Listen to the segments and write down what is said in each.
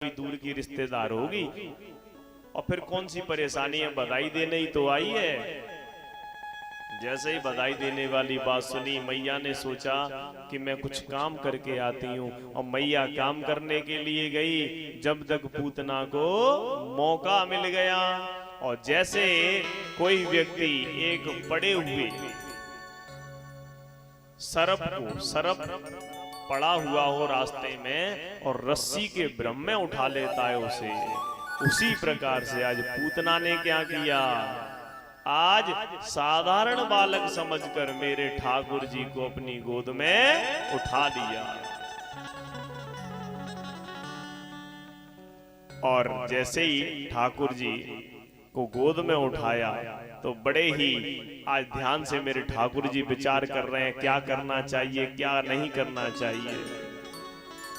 कोई दूर की रिश्तेदार होगी और फिर कौन सी परेशानी है, बधाई देने ही तो आई है। जैसे ही बधाई देने वाली बात सुनी, मैया ने सोचा कि मैं कुछ काम करके आती हूँ, और मैया काम करने के लिए गई। जब तक पूतना को मौका मिल गया, और जैसे कोई व्यक्ति एक पड़े हुए सरप पड़ा हुआ हो रास्ते में और रस्सी के भ्रम में उठा लेता है उसे, उसी प्रकार से आज पूतना ने क्या किया, आज साधारण बालक समझकर मेरे ठाकुर जी को अपनी गोद में उठा लिया। और जैसे ही ठाकुर जी को गोद में उठाया तो बड़े ही आज ध्यान से मेरे ठाकुर जी विचार कर रहे हैं क्या करना चाहिए क्या नहीं करना चाहिए।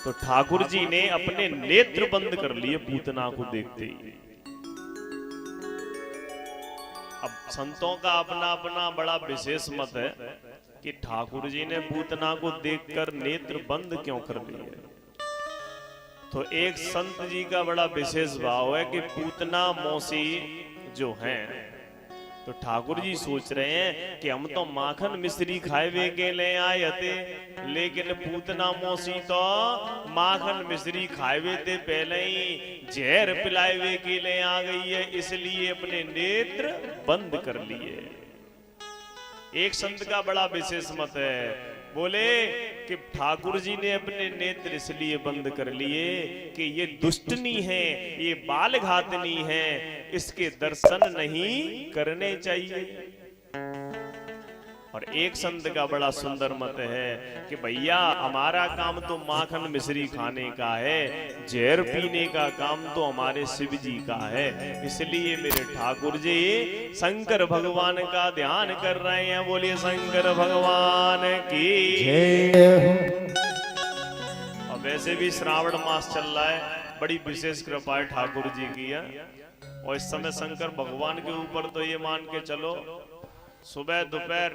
तो ठाकुर जी ने अपने नेत्र बंद कर लिए पूतना को देखते ही। अब संतों का अपना अपना बड़ा विशेष मत है कि ठाकुर जी ने पूतना को देखकर नेत्र बंद क्यों कर लिए। तो एक संत जी का बड़ा विशेष भाव है कि पूतना मौसी जो हैं, तो ठाकुर जी सोच रहे हैं कि हम तो माखन मिश्री खाए के ले आए थे, लेकिन पूतना मौसी तो माखन मिश्री खाए थे पहले ही जहर पिलाए के ले आ गई है, इसलिए अपने नेत्र बंद कर लिए। एक संत का बड़ा विशेष मत है, बोले कि ठाकुर जी ने अपने नेत्र इसलिए बंद कर लिए कि ये दुष्टनी है, ये बाल घातनी है, इसके दर्शन नहीं करने चाहिए। और एक संत का बड़ा सुंदर मत है कि भैया हमारा काम तो माखन मिश्री खाने का है, जहर पीने का काम तो हमारे शिव जी का है, इसलिए मेरे ठाकुर जी शंकर भगवान का ध्यान कर रहे हैं। बोलिए शंकर भगवान की जय। और वैसे भी श्रावण मास चल रहा है, बड़ी विशेष कृपा है ठाकुर जी की है। और इस समय शंकर भगवान के ऊपर तो ये मान के चलो सुबह दोपहर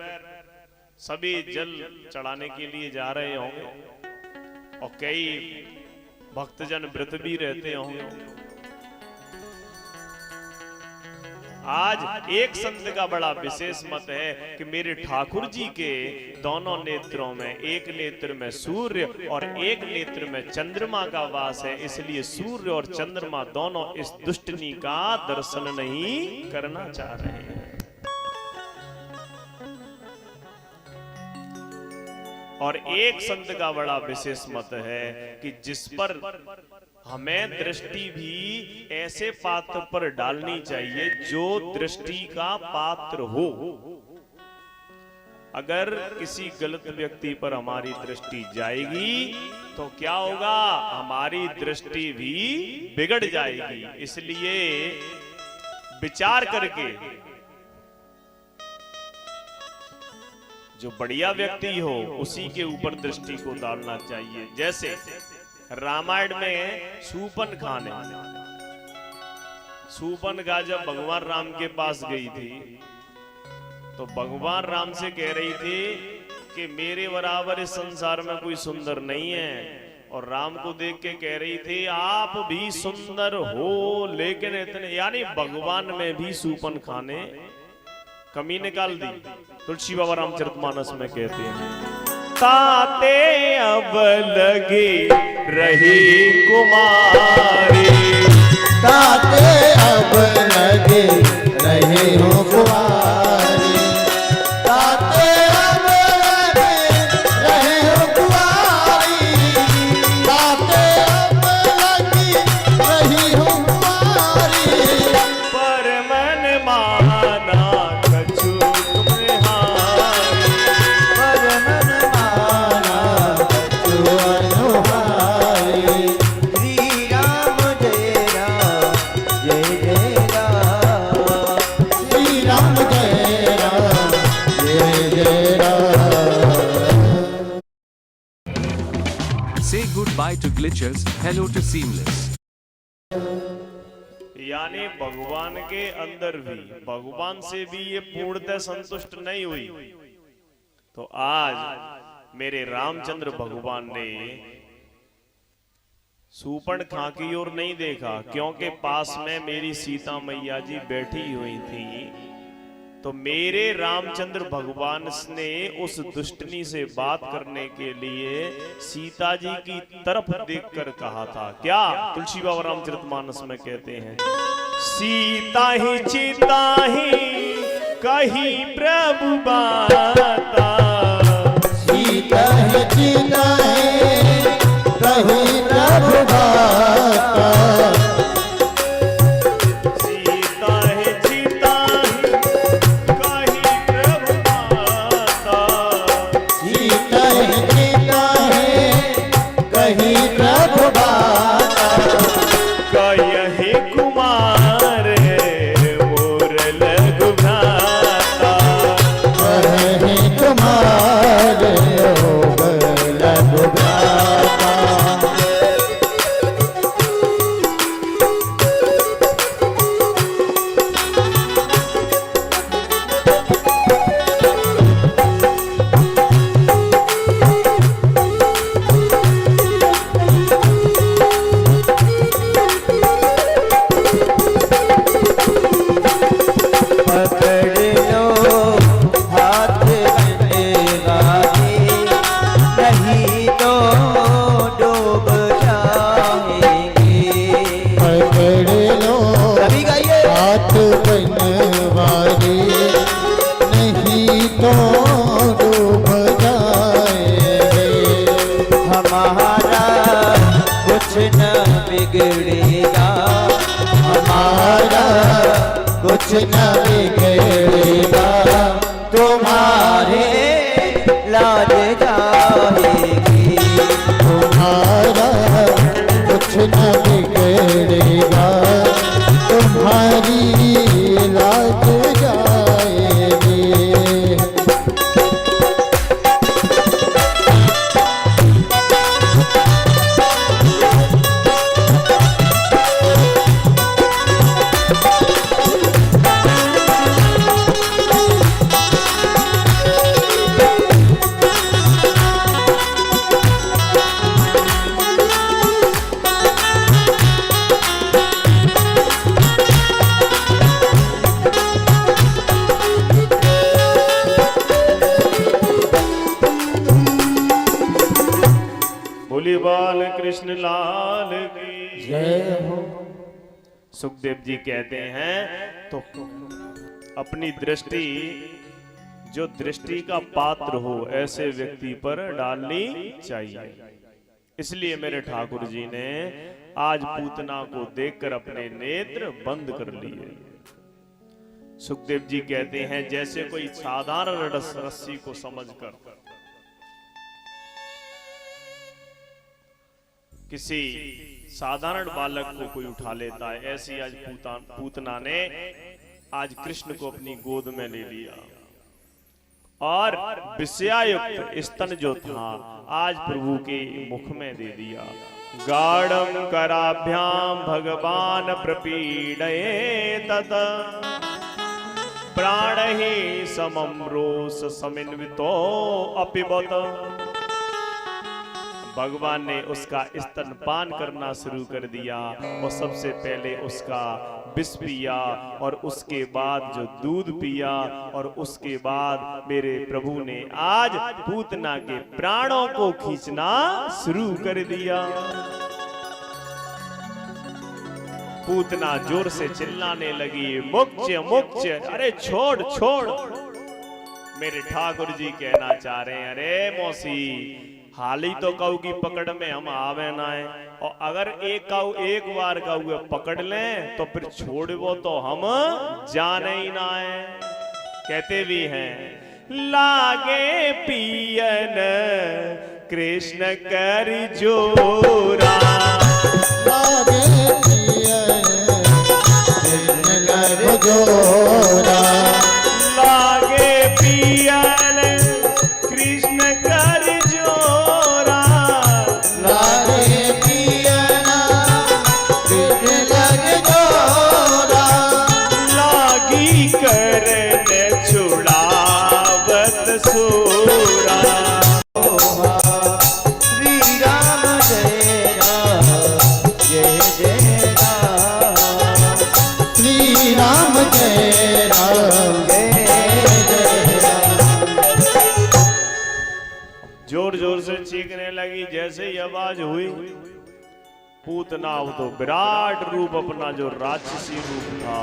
सभी जल चढ़ाने के लिए जा रहे होंगे, और कई भक्तजन व्रत भी रहते होंगे। आज एक संत का बड़ा विशेष मत है कि मेरे ठाकुर जी के दोनों नेत्रों में, एक नेत्र में सूर्य और एक नेत्र में चंद्रमा का वास है, इसलिए सूर्य और चंद्रमा दोनों इस दुष्टनी का दर्शन नहीं करना चाह रहे हैं। और एक संत का बड़ा विशेष मत है कि जिस पर हमें दृष्टि भी ऐसे पात्र पर डालनी चाहिए जो दृष्टि का पात्र हो। अगर किसी गलत व्यक्ति पर हमारी दृष्टि जाएगी तो क्या होगा, हमारी दृष्टि भी बिगड़ जाएगी। इसलिए विचार करके जो बढ़िया व्यक्ति हो उसी के ऊपर दृष्टि को डालना चाहिए। जैसे रामायण में सूपन का जब भगवान राम के पास गई थी तो भगवान राम से कह रही थी कि मेरे बराबर इस संसार में कोई सुंदर नहीं है, और राम को देख के कह रही थी आप भी सुंदर हो, लेकिन इतने, यानी भगवान में भी सूपन खाने कमी निकाल दी। तुलसी बाबा रामचरितमानस में कहते हैं, ताते अब लगी रही कुमारी, ताते अब लगी रही हो कुमारी, ताते अब लगी रही हो कुमारी, ताते अब लगी रही हो कुमारी, पर मन माना Goodbye to glitches, hello to seamless. यानी भगवान के अंदर भी, भगवान से भी ये पूर्णतः संतुष्ट नहीं हुई, तो आज मेरे रामचंद्र भगवान ने सूर्पणखा की ओर नहीं देखा, क्योंकि पास में मेरी सीता मैया जी बैठी हुई थी। तो मेरे रामचंद्र भगवान ने उस दुष्टनी से बात करने के लिए सीता जी की तरफ देखकर कहा था, क्या तुलसी बाबा रामचरितमानस में कहते हैं, सीता ही चिता ही कही प्रभु बाता, सीता है चिता है कहीं प्रभु बाता, सीता है चिता ही कही प्रभु बाता, सीता है चिता है कहीं प्रभु बाता, कयहि कुमार मोर लघु भ्राता, कहीं तुम्हारे योग लघु भ्राता। पकड़ लो हाथ बनेगाए, नहीं तो डूब जाएंगे। पकड़ लो हाथ बनवारे, नहीं तो डूब जाएंगे। हमारा कुछ न बिगड़ेगा, हमारा कुछ न बिगड़ेगा, तुम्हारे लाज जाएगी, तुम्हारा कुछ न बिगड़ेगा, तुम्हारी लाज जाएगी। बोली बाल कृष्ण लाल की जय हो। सुखदेव जी कहते हैं, तो अपनी दृष्टि जो दृष्टि का पात्र हो ऐसे व्यक्ति पर डालनी चाहिए। इसलिए मेरे ठाकुर जी ने आज पूतना को देखकर अपने नेत्र बंद कर लिए। सुखदेव जी कहते हैं, जैसे कोई साधारण रस्सी को समझकर किसी साधारण बालक को कोई उठा लेता है, ऐसी आज पूतना ने आज कृष्ण को अपनी गोद में ले लिया और विषयायुक्त स्तन जो था आज प्रभु के मुख में दे दिया। गाढ़म कराभ्याम भगवान प्रपीडये तत प्राण ही समम रोष समिन्वितो अपिबत। भगवान ने उसका स्तनपान करना शुरू कर दिया और सबसे पहले उसका विष पिया और उसके बाद जो दूध पिया और उसके बाद मेरे प्रभु ने आज पूतना के प्राणों को खींचना शुरू कर दिया। पूतना जोर से चिल्लाने लगी, मुक्त्य मुक्त्य, अरे छोड़ छोड़। मेरे ठाकुर जी कहना चाह रहे हैं, अरे मौसी हाल ही तो काऊ की पकड़ में हम आवे ना है, और अगर एक बार काऊ पकड़ लें तो फिर छोड़ो तो हम जाने ही ना है। कहते भी हैं, लागे पियन कृष्ण कर जोरा, लागे पियन कृष्ण कर जोरा, लागे पियन कृष्ण कर जोरा, लागे पियन कृष्ण कर जोरा, लागी करन छुड़ावत सोरा। श्री राम जय राम चीखने लगी। जैसे ही आवाज हुई, पूतना वो तो विराट रूप अपना जो राक्षसी रूप था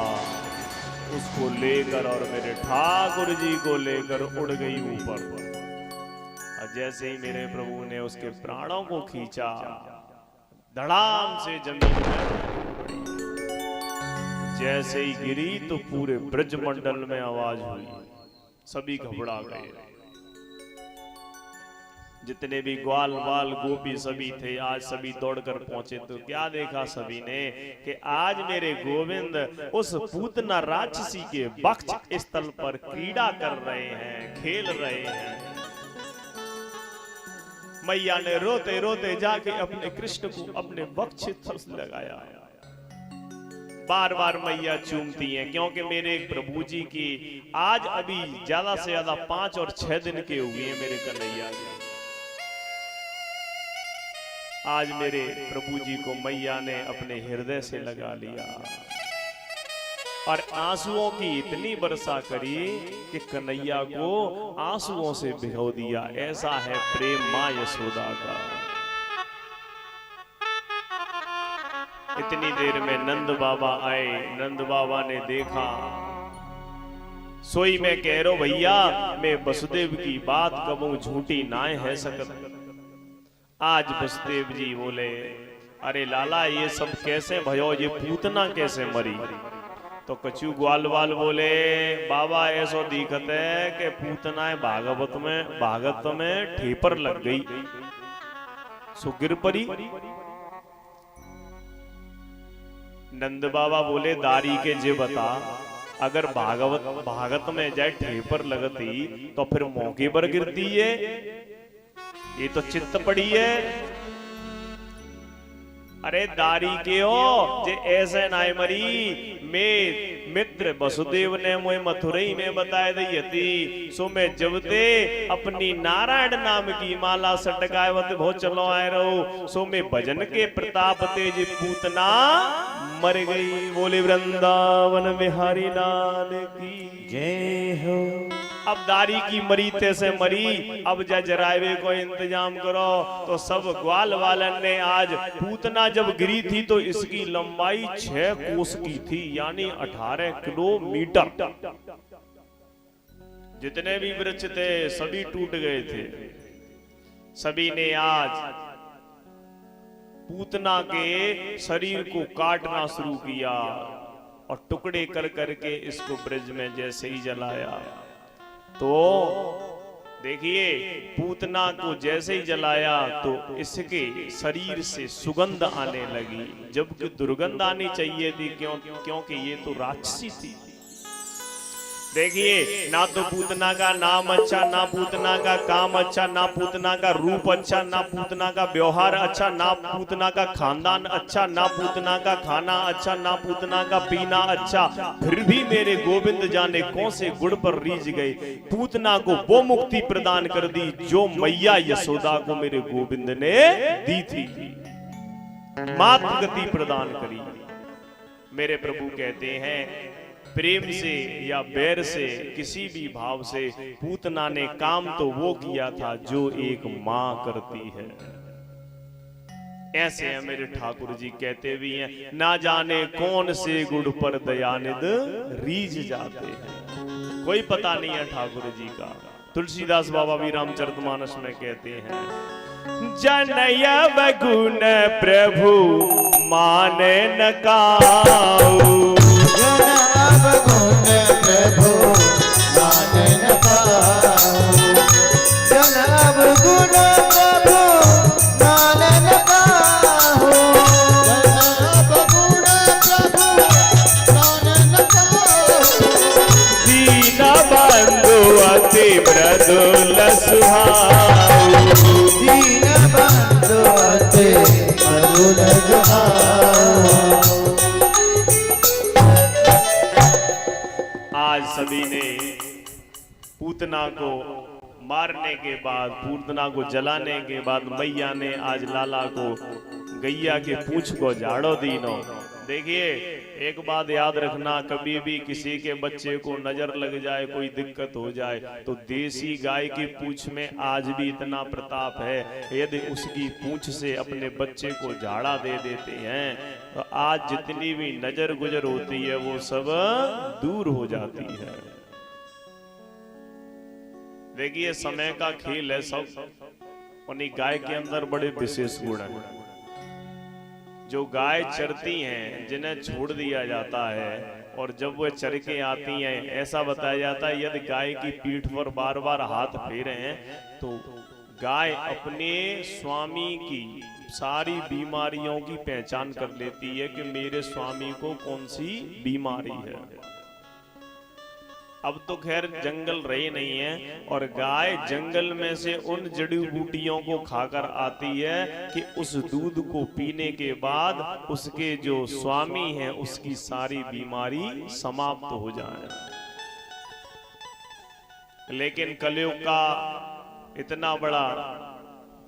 उसको लेकर और मेरे ठाकुर जी को लेकर उड़ गई ऊपर। और जैसे ही मेरे प्रभु ने उसके प्राणों को खींचा, धड़ाम से जमीन में जैसे ही गिरी तो पूरे ब्रजमंडल में आवाज हुई, सभी घबरा गए। जितने भी ग्वाल बाल गोपी सभी थे, आज सभी दौड़कर पहुंचे। तो क्या देखा सभी ने कि आज मेरे गोविंद उस पूतना राक्षसी के वक्ष स्थल पर क्रीड़ा कर रहे हैं, खेल रहे हैं। मैया ने रोते रोते जाके अपने कृष्ण को अपने वक्ष स्थल लगाया। बार बार मैया चूमती हैं, क्योंकि मेरे प्रभु जी की आज अभी ज्यादा से ज्यादा 5 और 6 दिन के हुए हैं मेरे कन्हैया जी। आज मेरे प्रभु जी को मैया ने अपने हृदय से लगा लिया और आंसुओं की इतनी वर्षा करी कि कन्हैया को आंसुओं से भिगो दिया। ऐसा है प्रेम मां यशोदा का। इतनी देर में नंद बाबा आए। नंद बाबा ने देखा, सोई मैं कह रो भैया, मैं वसुदेव की बात कबू झूठी ना है सकत। आज वसुदेव जी बोले, अरे लाला ये सब कैसे भयो, ये पूतना कैसे मरी? तो कछु ग्वाल बाल बोले, बाबा ऐसो दिखत है कि पूतना भागवत में ठेपर लग गई, सो गिर पड़ी। नंद बाबा बोले, दारी के जे बता, अगर भागवत में जाए ठेपर लगती तो फिर मौके पर गिरती है, ये तो चित्त पड़ी है। अरे दारी के हो जे ऐसे नाय मरी, मैं मित्र वसुदेव ने मुझे मथुरई में बताए दी थी। सो मैं जब ते अपनी नारायण नाम की माला सटकावत बहुत चलो आए रहो, सो मैं भजन के प्रताप तेज पूतना मर गई। बोले वृंदावन बिहारी लाल की जय हो। अब दारी की मरी थे से मरी, अब जरावे को इंतजाम करो। तो सब ग्वाल वालन ने आज पूतना जब गिरी थी तो इसकी लंबाई 6 कोस की थी, यानी 18 किलोमीटर। जितने भी वृक्ष थे सभी टूट गए थे। सभी ने आज पूतना के शरीर को काटना शुरू किया और टुकड़े कर करके इसको ब्रज में जैसे ही जलाया। तो देखिए, पूतना को जैसे ही जलाया तो इसके शरीर से सुगंध आने लगी, जबकि दुर्गंध आनी चाहिए थी। क्योंकि ये तो राक्षसी थी। देखिए, ना तो पूतना का नाम अच्छा, ना पूतना का काम अच्छा, ना पूतना का रूप अच्छा, ना पूतना का व्यवहार अच्छा, ना पूतना का खानदान अच्छा, ना पूतना का खाना अच्छा, ना पूतना का पीना अच्छा। फिर भी मेरे गोविंद जाने कौन से गुण पर रीझ गए, पूतना को वो मुक्ति प्रदान कर दी जो मैया यशोदा को मेरे गोविंद ने दी थी, मातृ गति प्रदान करी। मेरे प्रभु कहते हैं, प्रेम से या बैर से, किसी भी भाव से पूतना ने काम तो वो किया था जो एक मां करती है। ऐसे है मेरे ठाकुर जी, कहते भी हैं, ना जाने कौन से गुण पर दयानिध रीझ जाते हैं। कोई पता नहीं है ठाकुर जी का। तुलसीदास बाबा भी रामचरितमानस में कहते हैं, जनयब गुण प्रभु माने न काऊ, जनयब गुण प्रभु माने न काऊ, जनयब गुण प्रभु माने न काऊ, जनयब गुण प्रभु माने न काऊ। दीन बंधु अति मृदुल सुहाऊ, दीन बंधु अति मृदुल सुहाऊ। आज सभी ने पूतना को मारने के बाद, पूतना को जलाने के बाद, मैया ने आज लाला को गैया के पूंछ को झाड़ो दीनो। देखिए एक बात याद रखना, कभी भी किसी के बच्चे को नजर लग जाए, कोई दिक्कत हो जाए, तो देसी गाय की पूंछ में आज भी इतना प्रताप है, यदि उसकी पूंछ से अपने बच्चे को झाड़ा दे देते हैं तो आज जितनी भी नजर गुजर होती है वो सब दूर हो जाती है। देखिए समय का खेल है सब, उन्हीं गाय के अंदर बड़े विशेष गुण हैं। जो गाय चरती हैं, जिन्हें छोड़ दिया जाता है और जब वह चर के आती हैं, ऐसा बताया जाता है यदि गाय की पीठ पर बार बार हाथ फेरे हैं तो गाय अपने स्वामी की सारी बीमारियों की पहचान कर लेती है कि मेरे स्वामी को कौन सी बीमारी है। अब तो खैर जंगल रहे नहीं है और गाय जंगल में से उन जड़ी बूटियों को खाकर आती है कि उस दूध को पीने के बाद उसके जो स्वामी हैं उसकी सारी बीमारी समाप्त हो जाए। लेकिन कलयुग का इतना बड़ा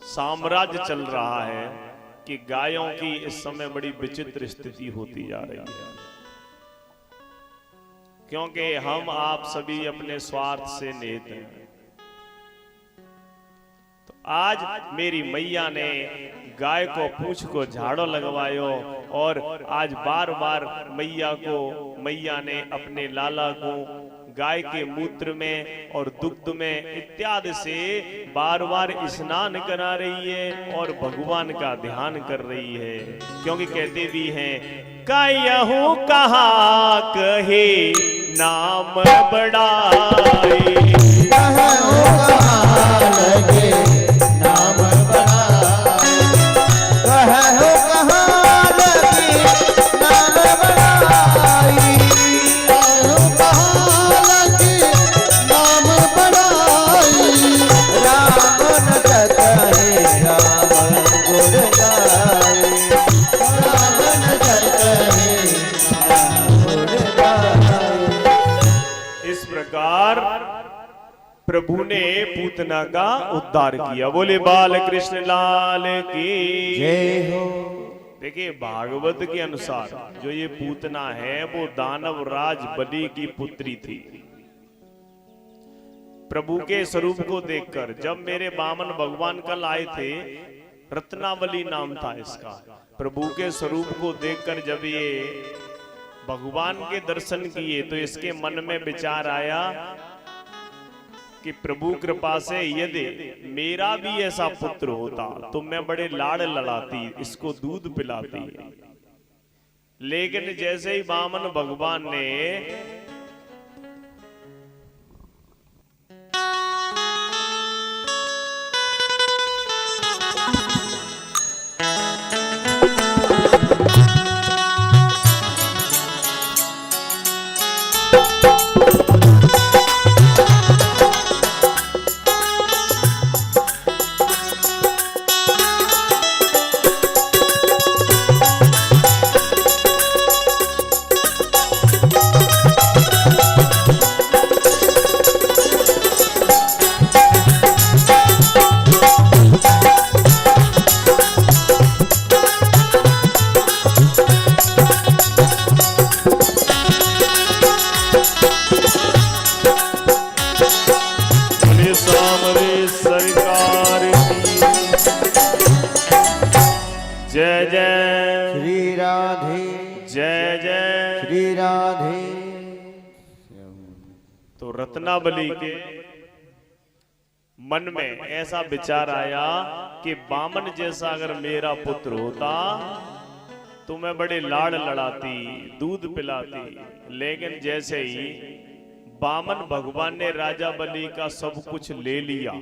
साम्राज्य चल रहा है कि गायों की इस समय बड़ी विचित्र स्थिति होती जा रही है, क्योंकि हम आप सभी अपने स्वार्थ से नेत हैं। तो आज मेरी मैया ने गाय को पूंछ को झाड़ो लगवायो और आज बार बार मैया ने अपने लाला को गाय के मूत्र में और दुग्ध में इत्यादि से बार बार स्नान करा रही है और भगवान का ध्यान कर रही है, क्योंकि कहते भी हैं कायहू कहा कहे नाम बड़ाई, लगे नाम बड़ाई, कहू कहाँ लगे नाम बड़ाई, कहू कहाँ लगे नाम बड़ाई, राम न कहे राम गुण गाए, राम न कहे राम गुण गाए। इस प्रकार प्रभु ने पूतना का उद्धार किया। बोले बाल कृष्ण लाल की जय हो। देखिए भागवत के अनुसार जो ये पूतना है वो दानव राज बलि की पुत्री थी। प्रभु के स्वरूप को देखकर जब मेरे बामन भगवान कल आए थे, रत्नावली नाम था इसका, प्रभु के स्वरूप को देखकर जब ये भगवान के दर्शन किए तो इसके मन में विचार आया कि प्रभु कृपा से यदि मेरा भी ऐसा पुत्र होता तो मैं बड़े लाड़ लड़ाती, इसको दूध पिलाती। लेकिन जैसे ही वामन भगवान ने सरकार की जय जय श्री राधे, जय जय श्री राधे। तो रत्नावली के मन में ऐसा विचार आया कि वामन जैसा अगर मेरा पुत्र होता तो मैं बड़े लाड़ लड़ाती, दूध पिलाती। लेकिन जैसे ही वामन भगवान ने राजा बलि का सब कुछ ले लिया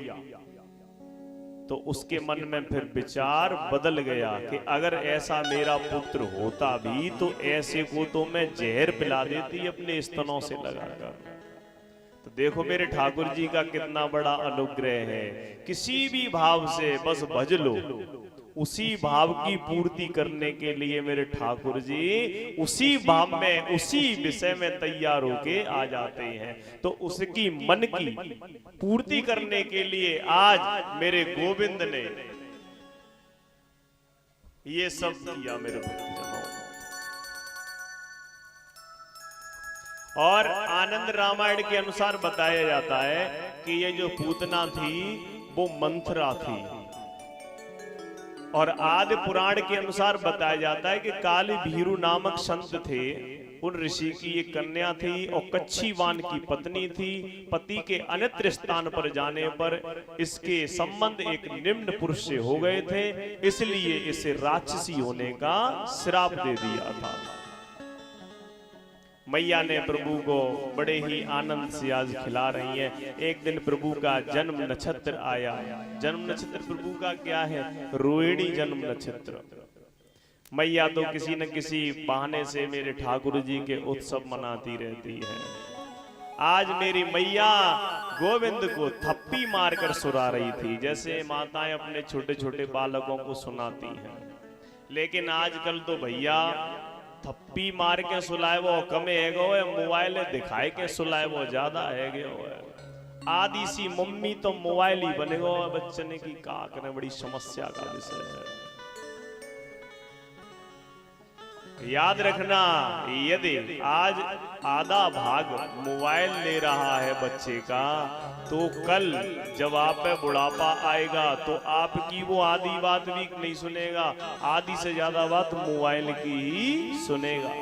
तो उसके मन में फिर विचार बदल गया कि अगर ऐसा मेरा पुत्र होता भी तो ऐसे को तो मैं जहर पिला देती अपने स्तनों से लगाकर। तो देखो मेरे ठाकुर जी का कितना बड़ा अनुग्रह है, किसी भी भाव से बस भज लो, उसी भाव की पूर्ति करने के लिए मेरे ठाकुर जी उसी भाव में उसी विषय में तैयार होके आ जाते हैं। तो उसकी मन की पूर्ति करने के लिए आज मेरे गोविंद ने ये सब किया मेरे भक्तजनों। और आनंद रामायण के अनुसार बताया जाता है कि ये जो पूतना थी वो मंथरा थी। और आदि पुराण के अनुसार बताया जाता है कि काली भीरू नामक संत थे, उन ऋषि की एक कन्या थी और कच्छीवान की पत्नी थी। पति के अन्यत्र स्थान पर जाने पर इसके संबंध एक निम्न पुरुष से हो गए थे, इसलिए इसे राक्षसी होने का श्राप दे दिया था। मैया ने प्रभु को बड़े ही आनंद से आज खिला रही है। एक दिन प्रभु का जन्म नक्षत्र आया। जन्म नक्षत्र प्रभु का क्या है? रोहिणी जन्म नक्षत्र। मैया तो किसी न किसी बहाने से मेरे ठाकुर जी के उत्सव मनाती रहती है। आज मेरी मैया गोविंद को थप्पी मारकर सुना रही थी, जैसे माताएं अपने छोटे छोटे बालकों को सुनाती हैं। लेकिन आजकल तो भैया थप्पी मार के सुलाए वो कम है गो, मोबाइल दिखाए के सुलाए वो ज्यादा है गो। आदि सी मम्मी तो मोबाइल ही बनेगो बच्चन की, का करे, बड़ी समस्या का विषय है। याद रखना, यदि आज आधा भाग मोबाइल ले रहा है बच्चे का, तो कल जब आप पे बुढ़ापा आएगा तो आपकी वो आधी बात भी नहीं सुनेगा, आधी से ज्यादा बात मोबाइल की ही सुनेगा।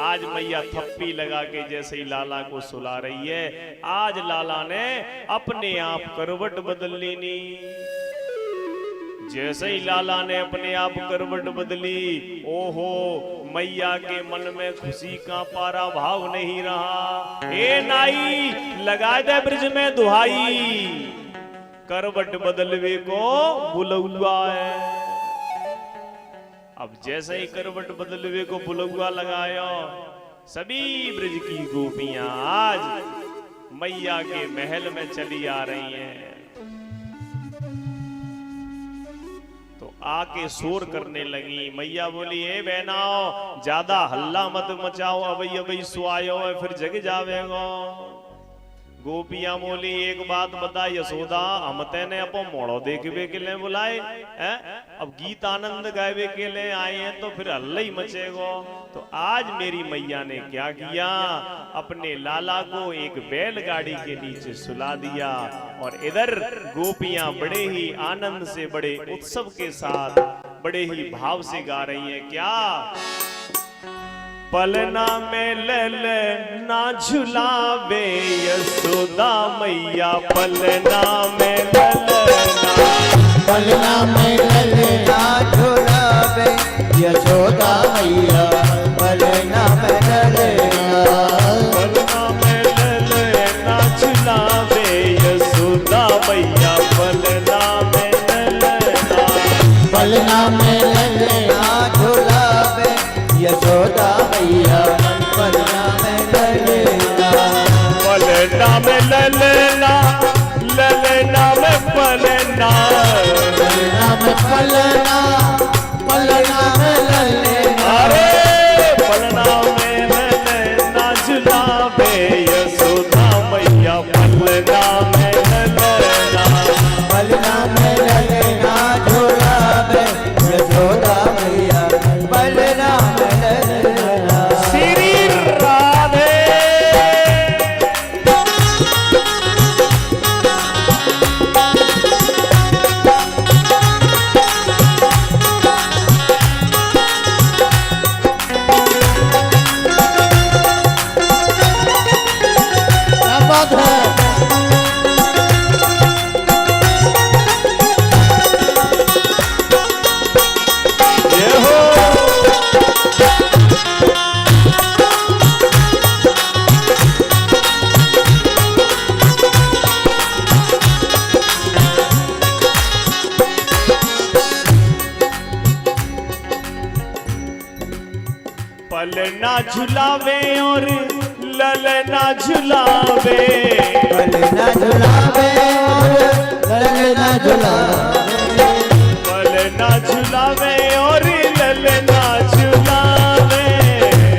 आज मैया थप्पी लगा के जैसे ही लाला को सुला रही है, आज लाला ने अपने आप करवट बदल लेनी। जैसे ही लाला ने अपने आप करवट बदली, ओहो, मैया के मन में खुशी का पारा भाव नहीं रहा। ए नाई, लगा दे ब्रिज में दुहाई, करवट बदलवे को बुलौआ है। अब जैसे ही करवट बदलवे को बुलौआ लगाया, सभी ब्रिज की गोपियां आज मैया के महल में चली आ रही हैं। आके शोर करने लगी। मैया बोली, ए बहनाओ, ज्यादा हल्ला मत मचाओ, अबई अबई सुआयो है, फिर जग जावेगो। गोपियां बोली, एक बात बता यशोदा, हम तेने अपो मोड़ो देखवे के लिए बुलाए हैं, अब गीत आनंद गावे के लिए आए हैं तो फिर हल्ला ही मचेगो। तो आज मेरी मैया ने क्या किया, अपने लाला को एक बैलगाड़ी के नीचे सुला दिया और इधर गोपियां बड़े ही आनंद से, बड़े उत्सव के साथ, बड़े ही भाव से गा रही हैं। क्या? पलना में ललना झुलावे यशोदा मैया, पलना में ललना, पलना में ललना झुलावे यशोदा मैया, पलना में ललना, पलना में ललना झुलावे यशोदा मैया, पलना में ललना, पलना में ललना झुलावे यशोदा मैया, पलना में ललना, पलना में ललना, ललना में पलना, पलना में पलना, पलना में ललना, अरे पलना में ललना झुलावे यशोदा मैया, पलना में ललना, पलना में ललना झुलावे यशोदा मैया, पलना में ललना। श्री राधे। क्या बात है? ये हो पलना झुलावे और ललना झुलावे, पलना झुलावे ललना झुलावे, पलना झुलावे और ललना झुलावे,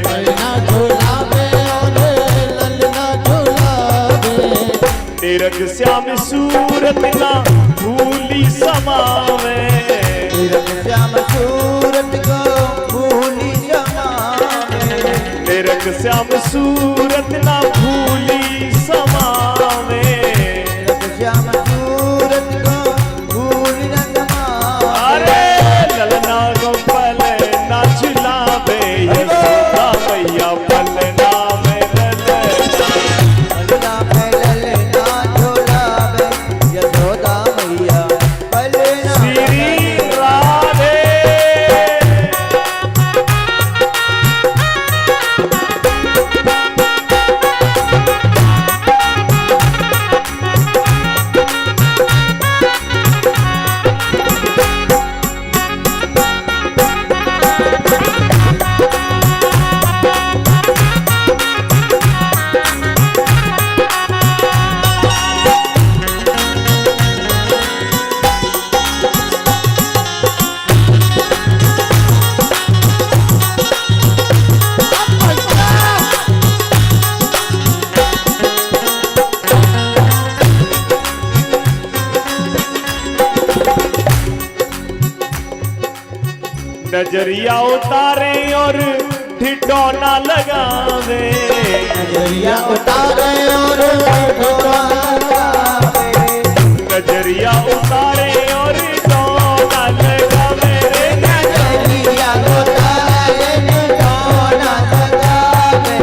पलना झुलावे और ललना झुलावे, निरख श्याम सूरत ना भूली समावे, श्याम सूरत को भूली जमावे, श्याम सूरत ना भूली समावे, श्याम सूरत को भूल न समावे। अरे ललना गोपाल ना झुलावे, यशोदा मैया पलना में ललना। पलना में ललना झुलावे, यशोदा मैया पलना में श्री राधे। नजरिया उतारे और ठिठौना लगावे, नजरिया उतारे और ठिठौना लगावे। नजरिया उतारे और ठिठौना लगावे, नजरिया उतारे ठिठौना लगावे।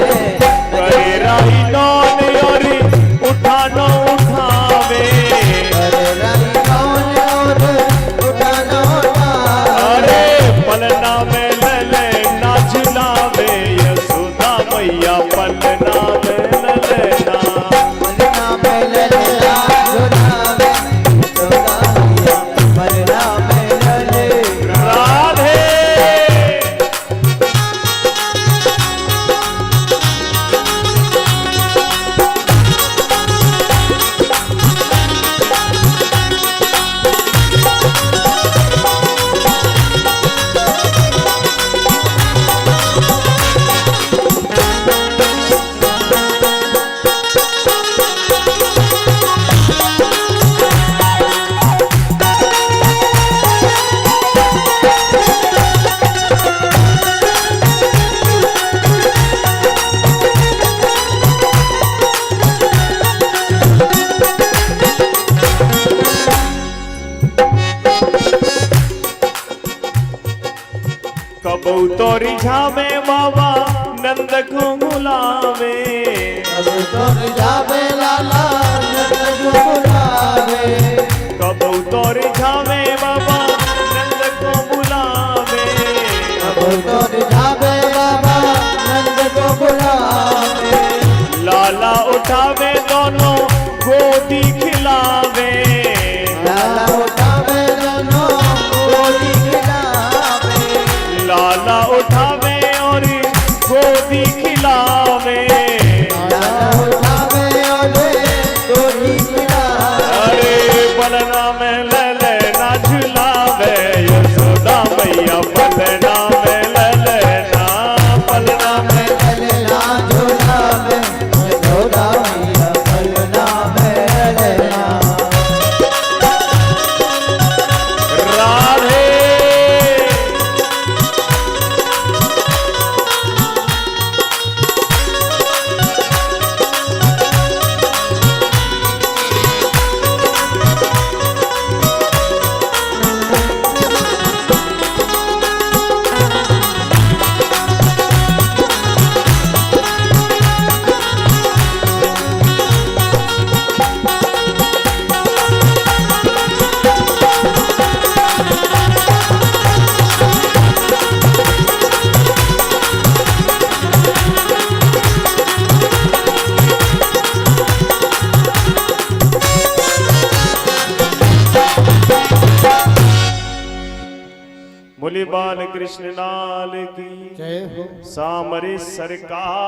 करे राही नौन और उठानो उठावे, अरे रानी कौन और उठाना उठावे। पलना में ललना झुलावे, यशोदा मैया पलना में ललना। पलना में ललना झुलावे, यशोदा मैया पलना में ललना। राधे। कबूतरी झामे बाबा नंद को बुलावे, अब तो जावे लाला नंद को बुलावे। कबूतरी झामे बाबा नंद को बुलावे, अब तो जावे बाबा नंद को बुलावे। लाला उठावे दोनों गोदी खिलावे, लाला उठावे दोनों गोदी खिलावे। लाला उठावे और गोदी खिलावे। लाला उठावे और गोदी खिलावे। अरे पलना में ललना झुलावे, यशोदा मैया पलना में ललना। पलना में ललना झुलावे, यशोदा मैया पलना में ललना। राधे। बोली बाल कृष्ण लाल की जय हो। सामरे सरकार।